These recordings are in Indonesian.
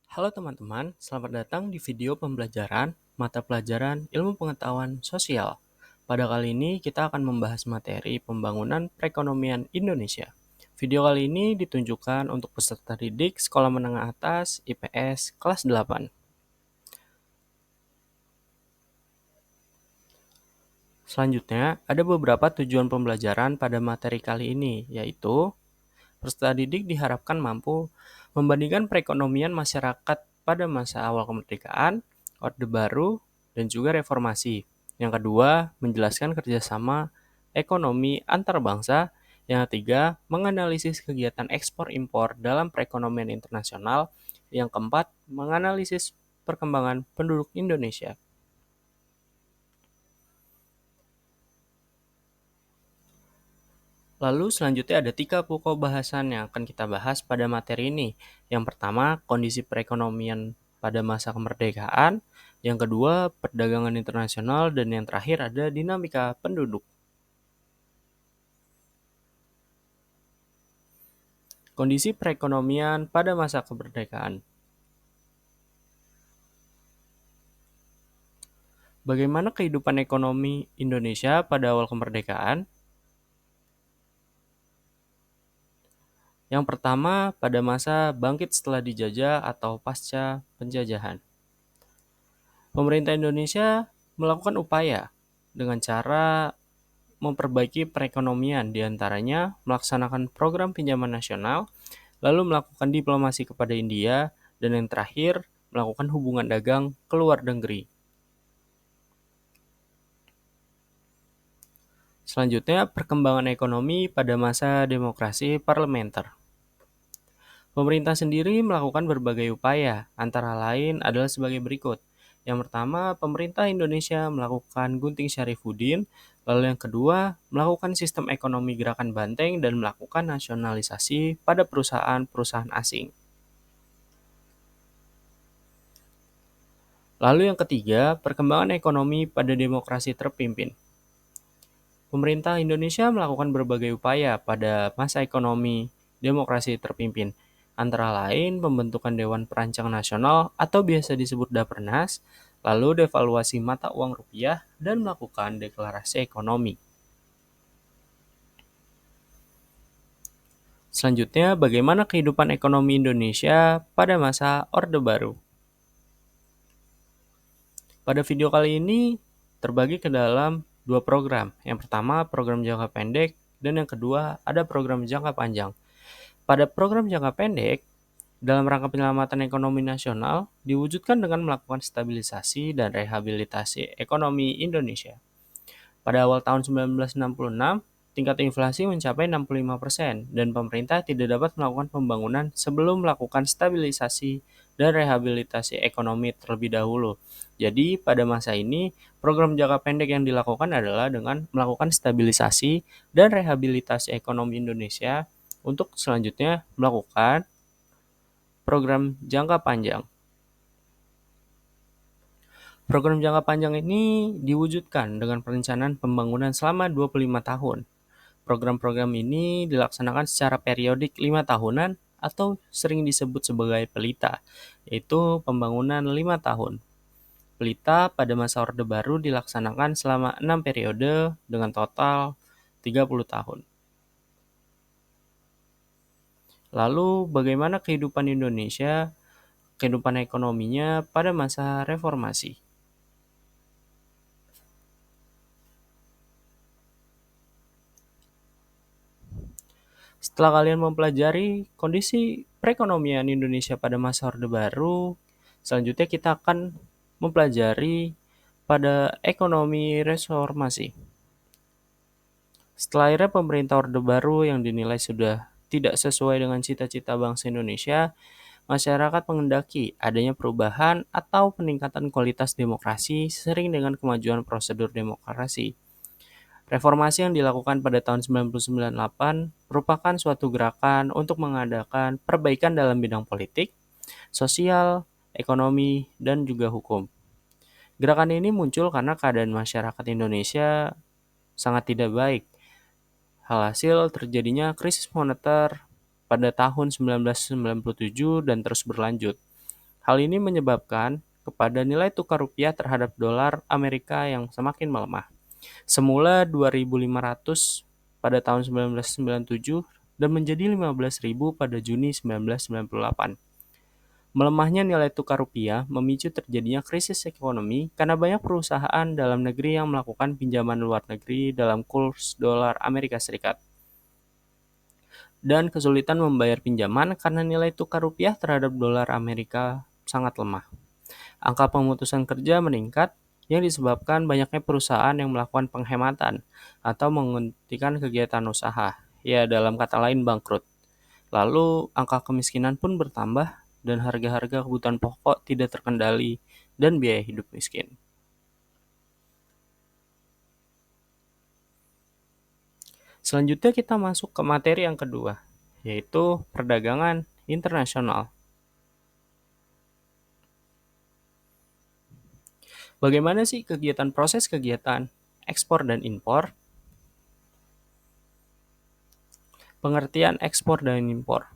Halo teman-teman, selamat datang di video pembelajaran mata pelajaran Ilmu Pengetahuan Sosial. Pada kali ini kita akan membahas materi pembangunan perekonomian Indonesia. Video kali ini ditunjukkan untuk peserta didik Sekolah Menengah Atas IPS kelas 8. Selanjutnya, ada beberapa tujuan pembelajaran pada materi kali ini, yaitu peserta didik diharapkan mampu membandingkan perekonomian masyarakat pada masa awal kemerdekaan, Orde Baru, dan juga reformasi. Yang kedua, menjelaskan kerjasama ekonomi antar bangsa. Yang ketiga, menganalisis kegiatan ekspor-impor dalam perekonomian internasional. Yang keempat, menganalisis perkembangan penduduk Indonesia. Lalu selanjutnya ada 3 pokok bahasan yang akan kita bahas pada materi ini. Yang pertama, kondisi perekonomian pada masa kemerdekaan. Yang kedua, perdagangan internasional. Dan yang terakhir ada dinamika penduduk. Kondisi perekonomian pada masa kemerdekaan. Bagaimana kehidupan ekonomi Indonesia pada awal kemerdekaan? Yang pertama, pada masa bangkit setelah dijajah atau pasca penjajahan. Pemerintah Indonesia melakukan upaya dengan cara memperbaiki perekonomian, diantaranya melaksanakan program pinjaman nasional, lalu melakukan diplomasi kepada India, dan yang terakhir melakukan hubungan dagang ke luar negeri. Selanjutnya, perkembangan ekonomi pada masa demokrasi parlementer. Pemerintah sendiri melakukan berbagai upaya, antara lain adalah sebagai berikut. Yang pertama, pemerintah Indonesia melakukan Gunting Syarifuddin, lalu yang kedua, melakukan sistem ekonomi gerakan banteng dan melakukan nasionalisasi pada perusahaan-perusahaan asing. Lalu yang ketiga, perkembangan ekonomi pada demokrasi terpimpin. Pemerintah Indonesia melakukan berbagai upaya pada masa ekonomi demokrasi terpimpin, antara lain pembentukan Dewan Perancang Nasional atau biasa disebut Dapernas, lalu devaluasi mata uang rupiah, dan melakukan deklarasi ekonomi. Selanjutnya, bagaimana kehidupan ekonomi Indonesia pada masa Orde Baru? Pada video kali ini terbagi ke dalam dua program. Yang pertama, program jangka pendek, dan yang kedua, ada program jangka panjang. Pada program jangka pendek, dalam rangka penyelamatan ekonomi nasional, diwujudkan dengan melakukan stabilisasi dan rehabilitasi ekonomi Indonesia. Pada awal tahun 1966, tingkat inflasi mencapai 65% dan pemerintah tidak dapat melakukan pembangunan sebelum melakukan stabilisasi dan rehabilitasi ekonomi terlebih dahulu. Jadi, pada masa ini, program jangka pendek yang dilakukan adalah dengan melakukan stabilisasi dan rehabilitasi ekonomi Indonesia untuk selanjutnya melakukan program jangka panjang. Program jangka panjang ini diwujudkan dengan perencanaan pembangunan selama 25 tahun. Program-program ini dilaksanakan secara periodik 5 tahunan atau sering disebut sebagai pelita, yaitu pembangunan 5 tahun. Pelita pada masa Orde Baru dilaksanakan selama 6 periode dengan total 30 tahun. Lalu bagaimana kehidupan Indonesia, kehidupan ekonominya pada masa reformasi? Setelah kalian mempelajari kondisi perekonomian Indonesia pada masa Orde Baru, selanjutnya kita akan mempelajari pada ekonomi reformasi. Setelah akhirnya pemerintah Orde Baru yang dinilai sudah tidak sesuai dengan cita-cita bangsa Indonesia, masyarakat mengendaki adanya perubahan atau peningkatan kualitas demokrasi sering dengan kemajuan prosedur demokrasi. Reformasi yang dilakukan pada tahun 1998 merupakan suatu gerakan untuk mengadakan perbaikan dalam bidang politik, sosial, ekonomi, dan juga hukum. Gerakan ini muncul karena keadaan masyarakat Indonesia sangat tidak baik. Hasil terjadinya krisis moneter pada tahun 1997 dan terus berlanjut. Hal ini menyebabkan kepada nilai tukar rupiah terhadap dolar Amerika yang semakin melemah. Semula 2.500 pada tahun 1997 dan menjadi 15.000 pada Juni 1998. Melemahnya nilai tukar rupiah memicu terjadinya krisis ekonomi karena banyak perusahaan dalam negeri yang melakukan pinjaman luar negeri dalam kurs dolar Amerika Serikat dan kesulitan membayar pinjaman karena nilai tukar rupiah terhadap dolar Amerika sangat lemah. Angka pemutusan kerja meningkat yang disebabkan banyaknya perusahaan yang melakukan penghematan atau menghentikan kegiatan usaha, ya dalam kata lain bangkrut. Lalu angka kemiskinan pun bertambah dan harga-harga kebutuhan pokok tidak terkendali dan biaya hidup miskin. Selanjutnya kita masuk ke materi yang kedua, yaitu perdagangan internasional. Bagaimana sih proses kegiatan ekspor dan impor? Pengertian ekspor dan impor.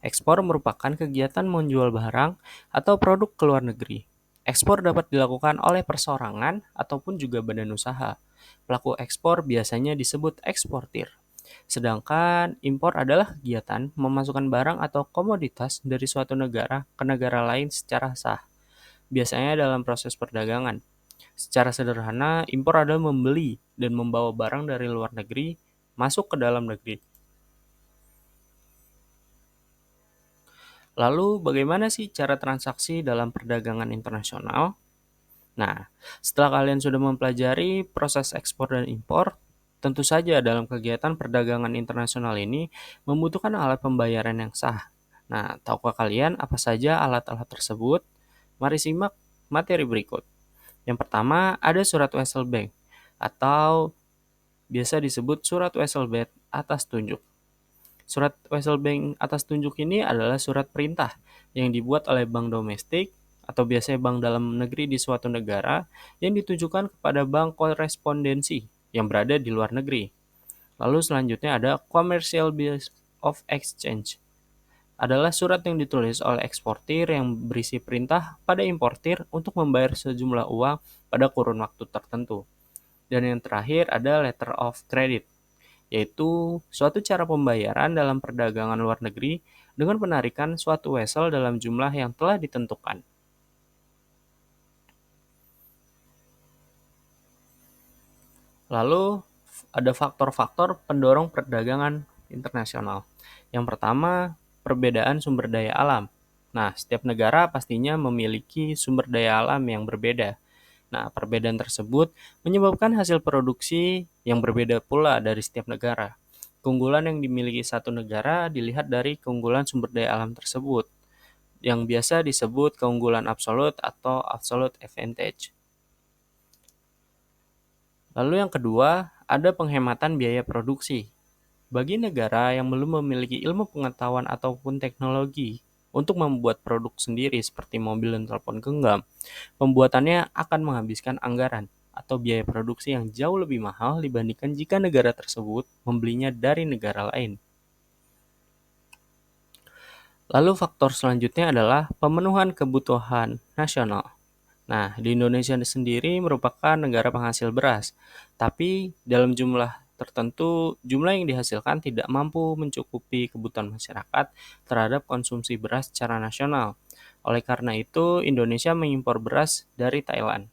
Ekspor merupakan kegiatan menjual barang atau produk ke luar negeri. Ekspor dapat dilakukan oleh perseorangan ataupun juga badan usaha. Pelaku ekspor biasanya disebut eksportir. Sedangkan impor adalah kegiatan memasukkan barang atau komoditas dari suatu negara ke negara lain secara sah, biasanya dalam proses perdagangan. Secara sederhana, impor adalah membeli dan membawa barang dari luar negeri masuk ke dalam negeri. Lalu bagaimana sih cara transaksi dalam perdagangan internasional? Nah, setelah kalian sudah mempelajari proses ekspor dan impor, tentu saja dalam kegiatan perdagangan internasional ini membutuhkan alat pembayaran yang sah. Nah, tahukah kalian apa saja alat-alat tersebut? Mari simak materi berikut. Yang pertama, ada surat wesel bank atau biasa disebut surat wesel bank atas tunjuk. Surat wesel bank atas tunjuk ini adalah surat perintah yang dibuat oleh bank domestik atau biasanya bank dalam negeri di suatu negara yang ditujukan kepada bank korespondensi yang berada di luar negeri. Lalu selanjutnya ada commercial bills of exchange. Adalah surat yang ditulis oleh eksportir yang berisi perintah pada importir untuk membayar sejumlah uang pada kurun waktu tertentu. Dan yang terakhir ada letter of credit, yaitu suatu cara pembayaran dalam perdagangan luar negeri dengan penarikan suatu wesel dalam jumlah yang telah ditentukan. Lalu ada faktor-faktor pendorong perdagangan internasional. Yang pertama, perbedaan sumber daya alam. Nah, setiap negara pastinya memiliki sumber daya alam yang berbeda. Nah, perbedaan tersebut menyebabkan hasil produksi yang berbeda pula dari setiap negara. Keunggulan yang dimiliki satu negara dilihat dari keunggulan sumber daya alam tersebut, yang biasa disebut keunggulan absolut atau absolute advantage. Lalu yang kedua, ada penghematan biaya produksi. Bagi negara yang belum memiliki ilmu pengetahuan ataupun teknologi untuk membuat produk sendiri seperti mobil dan telepon genggam, pembuatannya akan menghabiskan anggaran atau biaya produksi yang jauh lebih mahal dibandingkan jika negara tersebut membelinya dari negara lain. Lalu faktor selanjutnya adalah pemenuhan kebutuhan nasional. Nah, di Indonesia sendiri merupakan negara penghasil beras, tapi dalam jumlah tertentu, jumlah yang dihasilkan tidak mampu mencukupi kebutuhan masyarakat terhadap konsumsi beras secara nasional. Oleh karena itu, Indonesia mengimpor beras dari Thailand.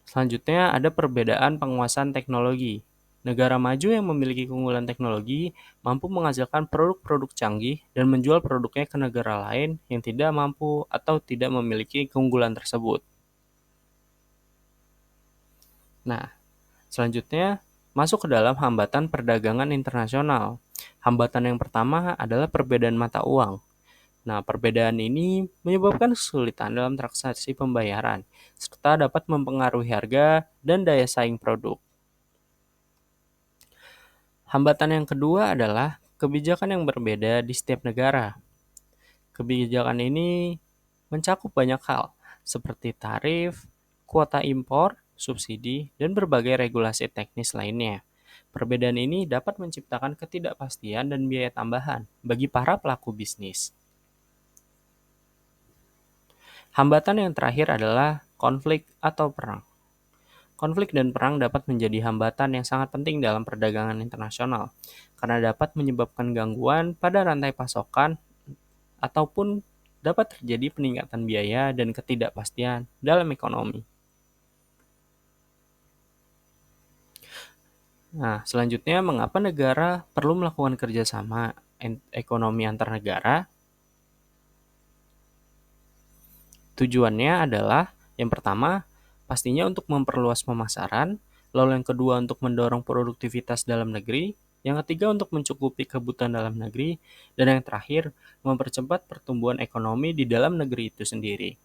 Selanjutnya ada perbedaan penguasaan teknologi. Negara maju yang memiliki keunggulan teknologi mampu menghasilkan produk-produk canggih dan menjual produknya ke negara lain yang tidak mampu atau tidak memiliki keunggulan tersebut. Nah, selanjutnya masuk ke dalam hambatan perdagangan internasional. Hambatan yang pertama adalah perbedaan mata uang. Nah, perbedaan ini menyebabkan kesulitan dalam transaksi pembayaran, serta dapat mempengaruhi harga dan daya saing produk. Hambatan yang kedua adalah kebijakan yang berbeda di setiap negara. Kebijakan ini mencakup banyak hal, seperti tarif, kuota impor, subsidi, dan berbagai regulasi teknis lainnya. Perbedaan ini dapat menciptakan ketidakpastian dan biaya tambahan bagi para pelaku bisnis. Hambatan yang terakhir adalah konflik atau perang. Konflik dan perang dapat menjadi hambatan yang sangat penting dalam perdagangan internasional, karena dapat menyebabkan gangguan pada rantai pasokan ataupun dapat terjadi peningkatan biaya dan ketidakpastian dalam ekonomi. Nah, selanjutnya mengapa negara perlu melakukan kerjasama ekonomi antar negara? Tujuannya adalah yang pertama, pastinya untuk memperluas pemasaran, lalu yang kedua untuk mendorong produktivitas dalam negeri, yang ketiga untuk mencukupi kebutuhan dalam negeri, dan yang terakhir mempercepat pertumbuhan ekonomi di dalam negeri itu sendiri.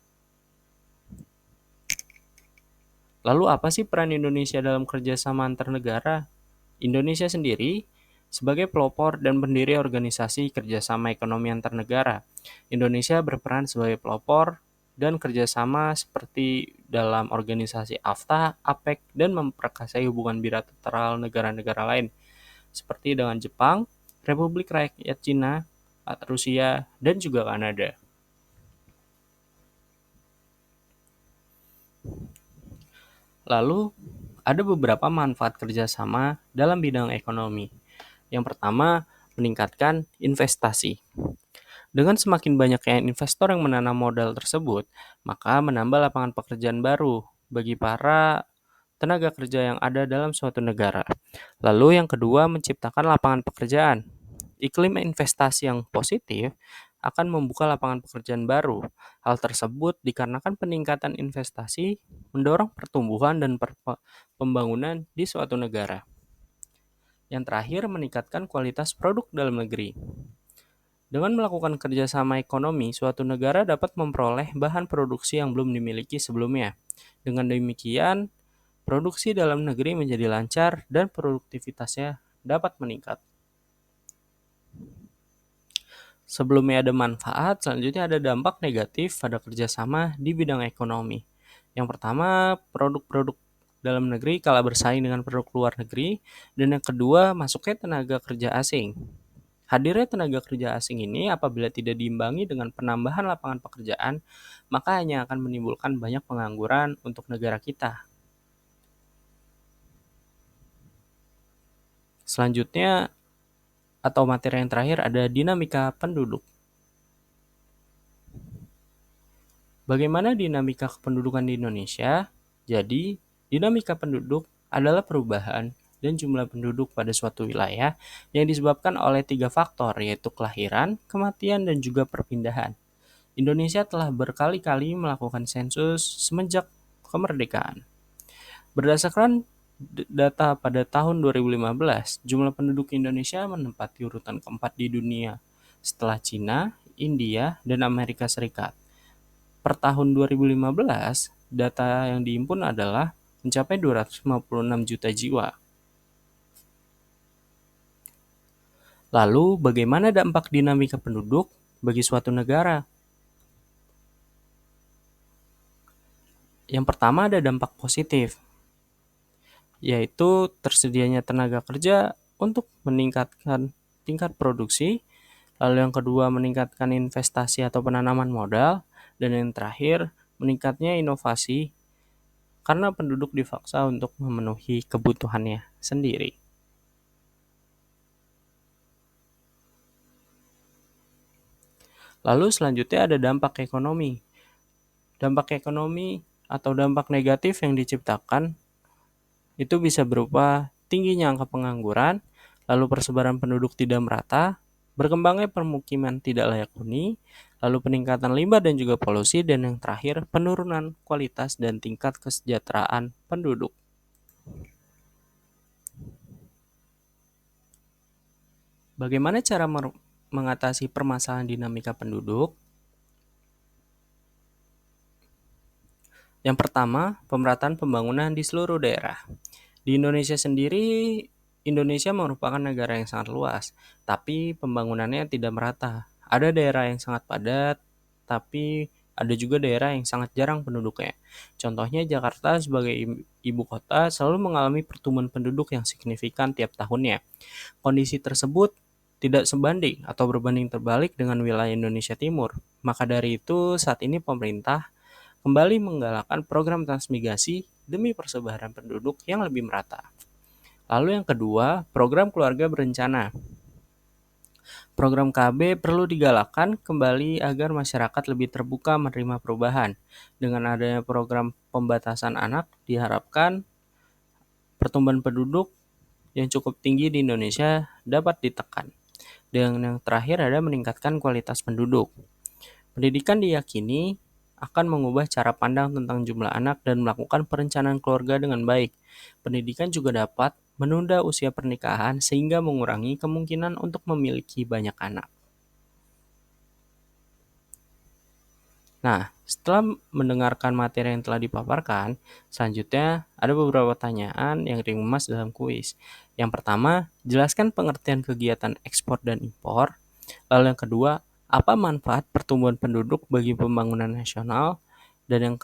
Lalu apa sih peran Indonesia dalam kerjasama antar negara? Indonesia sendiri sebagai pelopor dan pendiri organisasi kerjasama ekonomi antar negara. Indonesia berperan sebagai pelopor dan kerjasama seperti dalam organisasi AFTA, APEC, dan memperkasai hubungan bilateral negara-negara lain, seperti dengan Jepang, Republik Rakyat Cina, Rusia, dan juga Kanada. Lalu, ada beberapa manfaat kerjasama dalam bidang ekonomi. Yang pertama, meningkatkan investasi. Dengan semakin banyaknya investor yang menanam modal tersebut, maka menambah lapangan pekerjaan baru bagi para tenaga kerja yang ada dalam suatu negara. Lalu yang kedua, menciptakan lapangan pekerjaan. Iklim investasi yang positif akan membuka lapangan pekerjaan baru. Hal tersebut dikarenakan peningkatan investasi mendorong pertumbuhan dan pembangunan di suatu negara. Yang terakhir, meningkatkan kualitas produk dalam negeri. Dengan melakukan kerjasama ekonomi, suatu negara dapat memperoleh bahan produksi yang belum dimiliki sebelumnya. Dengan demikian, produksi dalam negeri menjadi lancar dan produktivitasnya dapat meningkat. Sebelumnya ada manfaat, selanjutnya ada dampak negatif pada kerjasama di bidang ekonomi. Yang pertama, produk-produk dalam negeri kalah bersaing dengan produk luar negeri, dan yang kedua, masuknya tenaga kerja asing. Hadirnya tenaga kerja asing ini apabila tidak diimbangi dengan penambahan lapangan pekerjaan, maka hanya akan menimbulkan banyak pengangguran untuk negara kita. Selanjutnya, atau materi yang terakhir ada dinamika penduduk. Bagaimana dinamika kependudukan di Indonesia? Jadi, dinamika penduduk adalah perubahan dan jumlah penduduk pada suatu wilayah yang disebabkan oleh 3 faktor, yaitu kelahiran, kematian, dan juga perpindahan. Indonesia telah berkali-kali melakukan sensus semenjak kemerdekaan. Berdasarkan data pada tahun 2015, jumlah penduduk Indonesia menempati urutan keempat di dunia setelah Cina, India, dan Amerika Serikat. Per tahun 2015, data yang dihimpun adalah mencapai 256 juta jiwa. Lalu, bagaimana dampak dinamika penduduk bagi suatu negara? Yang pertama ada dampak positif, yaitu tersedianya tenaga kerja untuk meningkatkan tingkat produksi. Lalu yang kedua meningkatkan investasi atau penanaman modal. Dan yang terakhir meningkatnya inovasi karena penduduk dipaksa untuk memenuhi kebutuhannya sendiri. Lalu selanjutnya ada dampak ekonomi. Dampak ekonomi atau dampak negatif yang diciptakan itu bisa berupa tingginya angka pengangguran, lalu persebaran penduduk tidak merata, berkembangnya permukiman tidak layak huni, lalu peningkatan limbah dan juga polusi, dan yang terakhir penurunan kualitas dan tingkat kesejahteraan penduduk. Bagaimana cara mengatasi permasalahan dinamika penduduk? Yang pertama, pemerataan pembangunan di seluruh daerah. Di Indonesia sendiri, Indonesia merupakan negara yang sangat luas, tapi pembangunannya tidak merata. Ada daerah yang sangat padat, tapi ada juga daerah yang sangat jarang penduduknya. Contohnya Jakarta sebagai ibu kota selalu mengalami pertumbuhan penduduk yang signifikan tiap tahunnya. Kondisi tersebut tidak sebanding atau berbanding terbalik dengan wilayah Indonesia Timur. Maka dari itu, saat ini pemerintah kembali menggalakkan program transmigrasi demi persebaran penduduk yang lebih merata. Lalu yang kedua, program keluarga berencana. Program KB perlu digalakkan kembali agar masyarakat lebih terbuka menerima perubahan. Dengan adanya program pembatasan anak, diharapkan pertumbuhan penduduk yang cukup tinggi di Indonesia dapat ditekan. Dan yang terakhir ada meningkatkan kualitas penduduk. Pendidikan diyakini akan mengubah cara pandang tentang jumlah anak dan melakukan perencanaan keluarga dengan baik. Pendidikan juga dapat menunda usia pernikahan sehingga mengurangi kemungkinan untuk memiliki banyak anak. Nah, setelah mendengarkan materi yang telah dipaparkan, selanjutnya ada beberapa pertanyaan yang diremas dalam kuis. Yang pertama, jelaskan pengertian kegiatan ekspor dan impor. Lalu yang kedua, apa manfaat pertumbuhan penduduk bagi pembangunan nasional? Dan yang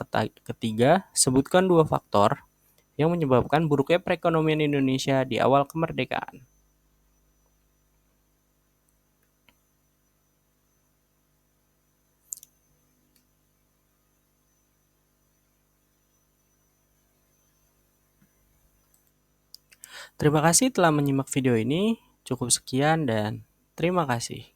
ketiga, sebutkan dua faktor yang menyebabkan buruknya perekonomian Indonesia di awal kemerdekaan. Terima kasih telah menyimak video ini. Cukup sekian dan terima kasih.